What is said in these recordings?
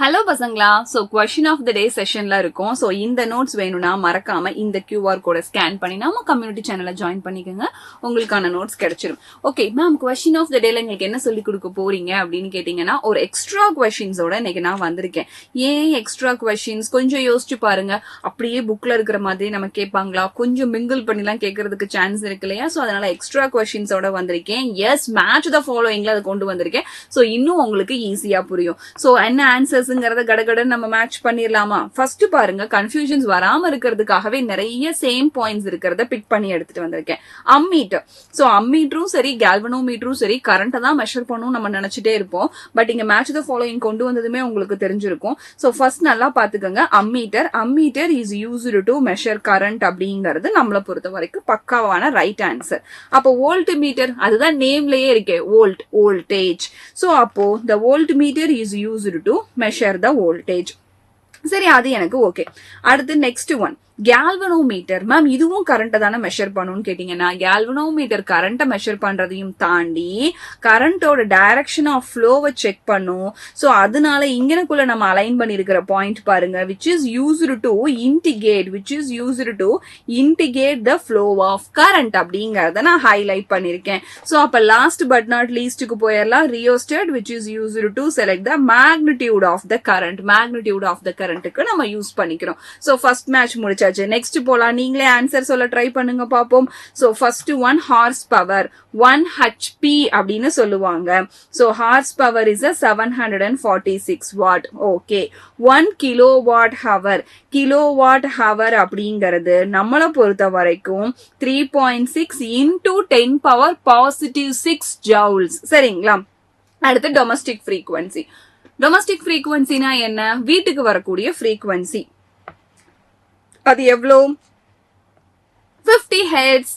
Hello பசங்களா. So question of த டே செஷன்ல இருக்கும். So இந்த நோட்ஸ் வேணும்னா மறக்காம இந்த QR கோடை ஸ்கேன் பண்ணி நம்ம கம்யூனிட்டி சேனலை ஜாயின் பண்ணிக்கோங்க. உங்களுக்கான நோட்ஸ் கிடைச்சிடும். Okay ma'am, question of the டேல உங்களுக்கு என்ன சொல்லி கொடுக்க போறீங்க அப்படின்னு கேட்டீங்கன்னா, ஒரு எக்ஸ்ட்ரா கொஸ்டின்ஸோட இன்னைக்கு நான் வந்திருக்கேன். ஏன் எக்ஸ்ட்ரா கொஸ்டின்ஸ் கொஞ்சம் யோசிச்சு பாருங்க. அப்படியே புக்ல இருக்கிற மாதிரி நம்ம கேட்பாங்களா, கொஞ்சம் மிங்கிள் பண்ணிலாம் கேட்கறதுக்கு சான்ஸ் இருக்கு இல்லையா? ஸோ அதனால எக்ஸ்ட்ரா கொஸ்டின்ஸோட வந்திருக்கேன். எஸ், மேட்ச் த ஃபாலோயிங்ல அதை கொண்டு வந்திருக்கேன். ஸோ இன்னும் உங்களுக்கு ஈஸியா புரியும். ஸோ என்ன ஆன்சர்ஸ் கடகடன்னு நம்ம மேட்ச் பண்ணிரலாமா? ஃபர்ஸ்ட் பாருங்க, கன்ஃபியூஷன்ஸ் வராம இருக்கிறதுக்காகவே நிறைய சேம் பாயிண்ட்ஸ் இருக்கிறத பிக் பண்ணி எடுத்துட்டு வந்திருக்கேன். அம்மீட்டர். சோ அம்மீட்டரும் சரி கேல்வனோமீட்டரும் சரி கரண்ட்டை தான் மெஷர் பண்ணும் நம்ம நினைச்சிட்டே இருப்போம். பட் இங்க மேட்ச் த ஃபாலோயிங் கொண்டு வந்ததுமே உங்களுக்கு தெரிஞ்சிருக்கும். சோ ஃபர்ஸ்ட் நல்லா பாத்துக்கோங்க. Ammeter is used to measure current அப்படிங்கிறது நம்மளை பொறுத்த வரைக்கும் பக்காவான ரைட் ஆன்சர். அப்போ வோல்ட் மீட்டர், அதுதான் நேம்லயே இருக்கே, வோல்டேஜ். சோ அப்போ the voltmeter is used to measure the voltage. சரி, அது எனக்கு ஓகே. அடுத்து நெக்ஸ்ட் ஒன், கேல்வனோமீட்டர். மேம் இதுவும் கரண்ட்டை தானே மெஷர் பண்ணுன்னு கேட்டீங்கன்னா, கேல்வனோமீட்டர் கரண்ட்டை மெஷர் பண்றதையும் தாண்டி கரண்டோட டைரக்ஷன் ஆஃப் ஃப்ளோவை செக் பண்ணும். ஸோ அதனால இங்கனக்குள்ள நம்ம அலைன் பண்ணிருக்கிற பாயிண்ட் பாருங்க, which is used to indicate the flow of current அப்படிங்கறத நான் ஹைலைட் பண்ணிருக்கேன். ஸோ அப்ப லாஸ்ட் பட் நாட் லீஸ்டுக்கு போயிடலாம். Rheostat which is used to select the magnitude of the கரண்ட்டுக்கு நம்ம யூஸ் பண்ணிக்கிறோம். ஸோ ஃபர்ஸ்ட் மேட்ச் முடிச்சாச்சு. நெக்ஸ்ட் போலாம். நீங்களே ஆன்சர் சொல்ல ட்ரை பண்ணுங்க பாப்போம். So first one, horse power 1 HP அப்படின்னு சொல்லுவாங்க. So horse power is 746 watt. Okay. 1 kilowatt hour அப்படிங்கிறது நம்மளை பொறுத்த வரைக்கும் 3.6 into 10 power positive 6 ஜவுல்ஸ். சரிங்களா? அடுத்து டொமஸ்டிக் ஃப்ரீக்வன்சி. டொமஸ்டிக் ஃப்ரீக்வன்சினா என்ன? வீட்டுக்கு வரக்கூடிய ஃப்ரீக்வன்சி. அது எவ்வளோ? 50 Hz.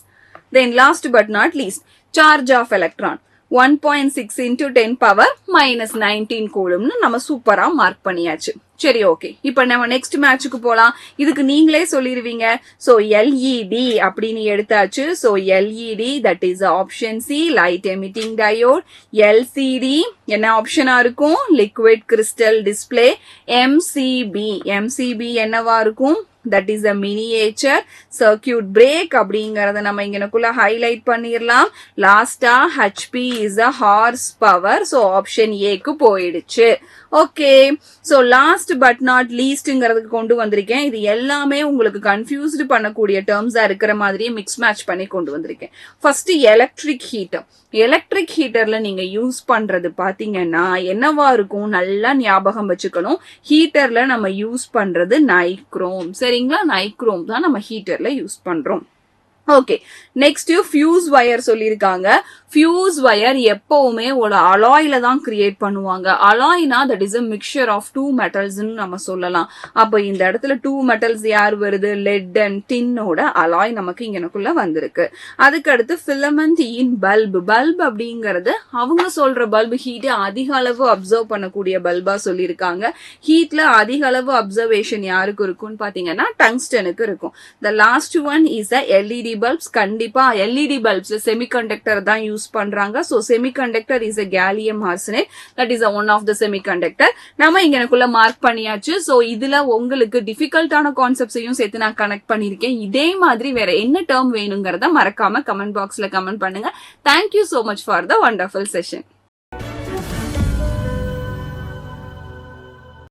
Then last but not least, charge of electron 1.6 into 10 power minus 19 கூலும்னு நம்ம சூப்பரா மார்க் பண்ணியாச்சு. சரி, ஓகே. இப்ப நம்ம நெக்ஸ்ட் மேட்சுக்கு போலாம். இதுக்கு நீங்களே சொல்லிருவீங்க. சோ LED அப்படின்னு எடுத்தாச்சு. So LED, that is option C, light emitting diode. LCD என்ன ஆப்ஷனா இருக்கும்? Liquid crystal display. MCB என்னவா இருக்கும்? that is a miniature circuit break அப்படிங்கறத நம்ம இங்கனக்குள்ள ஹைலைட் பண்ணிரலாம். லாஸ்டா HP is a horse power. so option A க்கு போயிடுச்சு. Okay. so last but not leastங்கிறதுக்கு கொண்டு வந்திருக்கேன். இது எல்லாமே உங்களுக்கு கன்ஃபியூஸ்டு பண்ணக்கூடிய டேர்ம்ஸா இருக்கிற மாதிரியே மிக்ஸ் மேட்ச் பண்ணி கொண்டு வந்திருக்கேன். ஃபர்ஸ்ட் எலக்ட்ரிக் ஹீட்டர்ல நீங்க யூஸ் பண்றது பாத்தீங்கன்னா என்னவா இருக்கும்? நல்லா ஞாபகம் வச்சுக்கணும். ஹீட்டர்ல நம்ம யூஸ் பண்றது நைக்ரோம். சரிங்களா? நைக்ரோம் தான் நம்ம ஹீட்டர்ல யூஸ் பண்றோம். ஓகே. நெக்ஸ்ட் ஃபியூஸ் வயர் சொல்லியிருக்காங்க. ஃபியூஸ் வயர் எப்பவுமே ஒரு அலாயில தான் கிரியேட் பண்ணுவாங்க. அலாய்னா that is a mixture of two metals நம்ம சொல்லலாம். அப்ப இந்த இடத்துல 2 metals யார் வருது? லெட் அண்ட் டின்னோட அலாய் நமக்கு இங்கனக்குள்ள வந்திருக்கு. அதுக்கு அடுத்து ஃபிலமெண்ட் இன் பல்ப் அப்படிங்கிறது அவங்க சொல்ற பல்பு ஹீட் அதிக அளவு அப்சர்வ் பண்ணக்கூடிய பல்பா சொல்லியிருக்காங்க. ஹீட்ல அதிக அளவு அப்சர்வேஷன் யாருக்கு இருக்கும்னு பாத்தீங்கன்னா டங்ஸ்டனுக்கு இருக்கும். the last one is a LED bulbs. கண்டிப்பா LED bulbs செமிகண்டக்டர் தான் யூஸ் பண்றாங்க. So semiconductor is a gallium arsenide. that is one of the semiconductor. நம்ம இங்கனக்குள்ள மார்க் பண்ணியாச்சு. சோ இதுல உங்களுக்கு டிஃபிகல்ட்டான கான்செப்ட்ஸையும் சேர்த்து நான் கனெக்ட் பண்ணிருக்கேன். இதே மாதிரி வேற என்ன டேர்ம் வேணுங்கிறத மறக்காம கமெண்ட் பாக்ஸ்ல கமெண்ட் பண்ணுங்க. Thank you so much for the wonderful session.